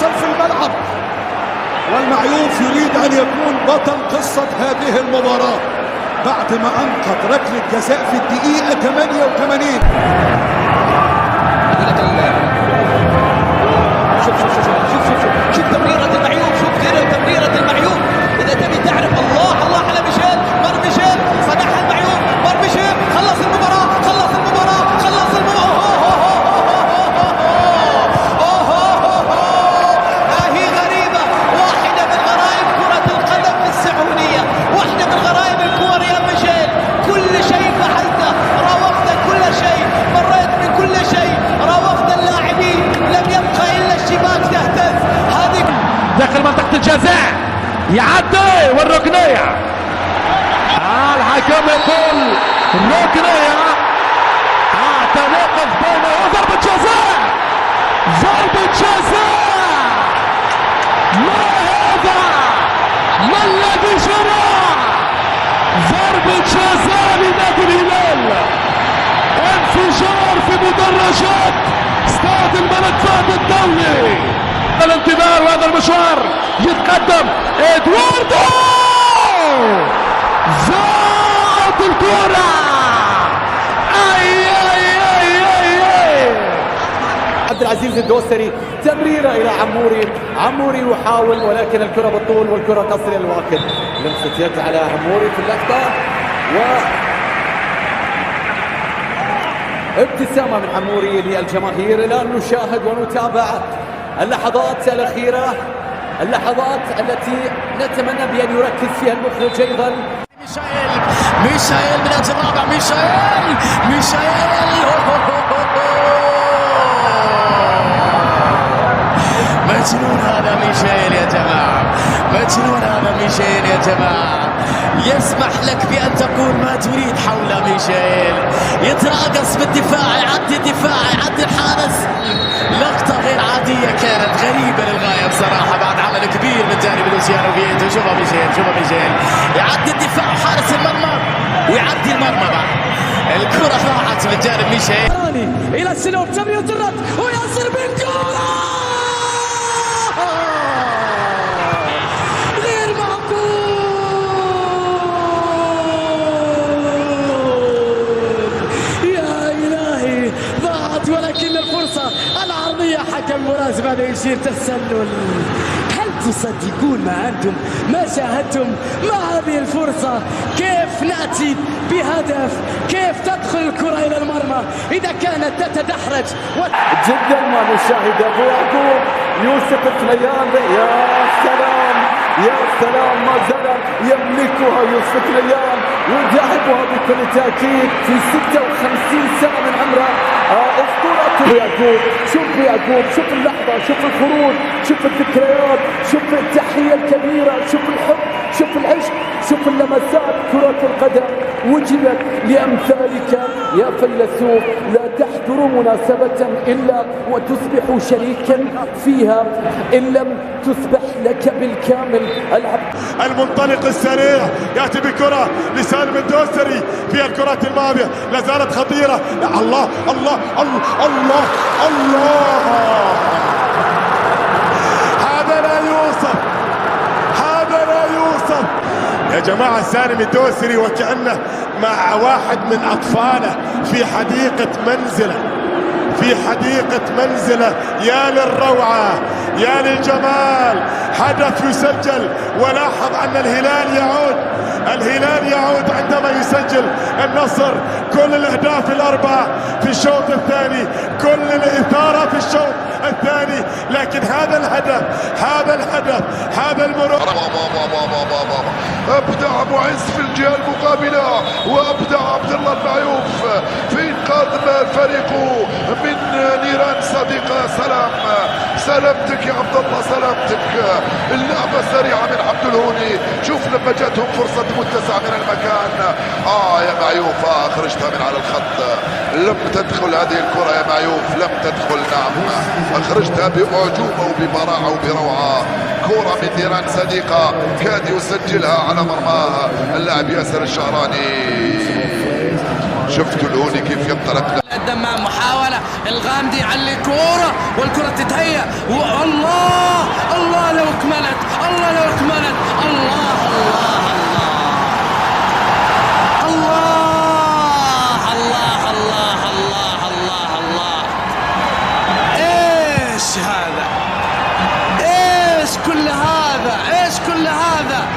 يحصل في الملعب، والمعيوف يريد أن يكون بطل قصة هذه المباراة بعد ما أنقذ ركلة جزاء في الدقيقة 88. شوف تمريرة المعيوف، شوف غير تمريرة المعيوف. إذا تبي تعرف الله على ميشيل، مار ميشيل صنعها المعيوف، مار ميشيل خلص المباراة. هي غريبة، واحدة من غرائب كرة القدم في السعودية، واحدة من غرائب الكور يا ميشيل. كل شيء فعلته، راوغت كل شيء، مريت من كل شيء، راوغت اللاعبين، لم يبقى إلا الشباك تهتز. هذه داخل منطقة الجزاء، يعدي والركنية. الحكم يقول ركنية، تناقض بين ضربة جزاء، ضربة جزاء. ما هذا؟ ما الذي جرى؟ ضربة جزاء لنادي الهلال. انفجار في مدرجات استاد الملك فهد الدولي. الانتظار وهذا المشوار، يتقدم ادواردو، زاعت الكرة. عبد العزيز الدوسري، تمريره الى عموري يحاول، ولكن الكره بالطول والكره تصل الى الواكد. لمسه يد على عموري في اللقطه، ابتسامه من عموري للجماهير. الان نشاهد ونتابع اللحظات الاخيره، اللحظات التي نتمنى بان يركز فيها المخرج ايضا. ميشيل من اجل الرابع، ميشيل مجنون هذا ميشيل يا جماعة، مجنون هذا ميشيل يا جماعة. يسمح لك بأن تقول ما تريد حول ميشيل، يتراقص بالدفاع، يعدي الدفاع، يعدي الحارس. لقطة غير عادية، كانت غريبة للغاية بصراحة بعد عمل كبير من جانب لوسيانو فيتو. شوفوا ميشيل يعدي الدفاع، حارس المرمى ويعدي المرمى بعد. الكرة ضاعت من جانب ميشيل. إلى السلوك، تمريرة الرد ويصل بالكرة. ولكن الفرصة العرضية حكم مراسم هذا يشير تسلل. هل تصدقون ما أنتم ما شاهدتم مع هذه الفرصة؟ كيف نأتي بهدف، كيف تدخل الكرة إلى المرمى إذا كانت تتدحرج جدا ما نشاهد أبو يعقوب يوسف الثنيان. يا سلام ما زال يملكها يوسف الثنيان ويدعبها بكل تأكيد في 56 سنة من عمره. أسطورة يعقوب. شوف يعقوب، شوف اللحظة، شوف الخروج، شوف الذكريات، شوف التحية الكبيرة، شوف الحب، شوف العشق، شوف اللمسات. كرة القدم وجدت لأمثالك يا فيلسوف، لا تحضر مناسبة إلا وتصبح شريكا فيها إن لم تصبح لك بالكامل. المنطلق السريع يأتي بكرة لسالم الدوسري في الكرات الماضية، لا زالت خطيرة. الله الله الله الله الله، هذا لا يوصف، هذا لا يوصف يا جماعة. سالم الدوسري وكأنه مع واحد من أطفاله في حديقة منزله، في حديقة منزله. يا للروعة، يا للجمال. هدف يسجل، ولاحظ أن الهلال يعود عندما يسجل النصر. كل الأهداف الأربعة في الشوط الثاني، كل الإثارة في الشوط الثاني، لكن هذا الهدف، هذا المرور. ابدع معز في الجهه المقابله، وابدع عبد الله المعيوف في انقاذ فريقه من نيران صديقه. سلامتك يا عبد الله، سلامتك. اللعبه سريعه من عبد الهوني. شوف لما جاتهم فرصه متسعه من المكان. يا معيوف، اخرجتها من على الخط. لم تدخل هذه الكره يا معيوف، لم تدخل. نعم، اخرجتها باعجوبه وببراعه وبروعه. كره من نيران صديقه كاد يسجلها على مرماه اللاعب ياسر الشهراني. شفتوا الهوني كيف ينطلق. يتقدم مع محاولة الغامدي على الكرة والكرة تتهيأ والله الله لو اكملت الله لو اكملت الله الله الله الله الله الله الله ايش هذا؟ ايش كل هذا؟ ايش كل هذا؟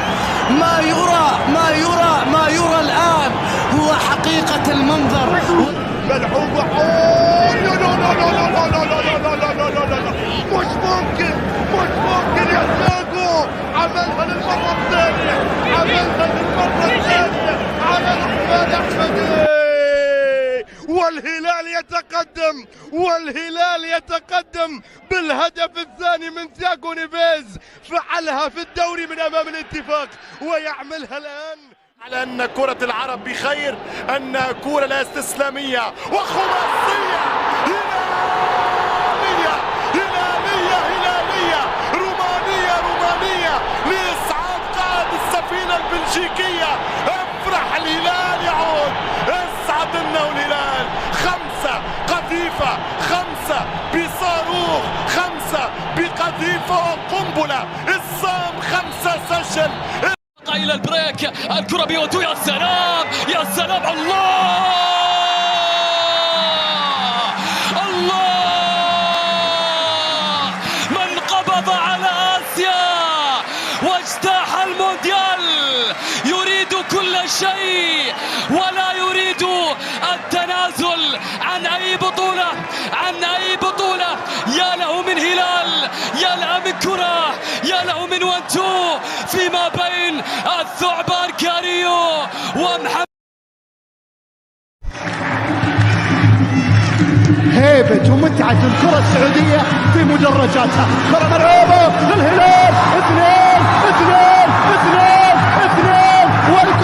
ما يرى الآن هو حقيقة المنظر. ملعوبة مش ممكن يا ساقو عملها للمرة الثانية على أحمد أحمدي والهلال يتقدم بالهدف الثاني من تياغو نيفيز. فعلها في الدوري من أمام الاتفاق ويعملها الآن على أن كرة العرب بخير، أنها كرة لا استسلامية وخماسية هلالية رومانية لإسعاد قائد السفينة البلجيكية. افرح الهلال يعود، اسعد انه الهلال. 5 قذيفة، 5 بصاروخ، 5 بقذيفة وقنبلة. الصام 5 سجل إلى البريك، الكرة بيودو. يا سلام يا سلام، الله من قبض على آسيا واجتاح المونديال يريد كل شيء ولا يريد التنازل عن أي بطولة يا له من هلال، يا له من كرة، يا له من 1-2 فيما بين الثعبان كاريو ومحمد. هيبة ومتعة الكرة السعودية في مدرجاتها. كرة ملعوبة للهلال، 2-2 والكرة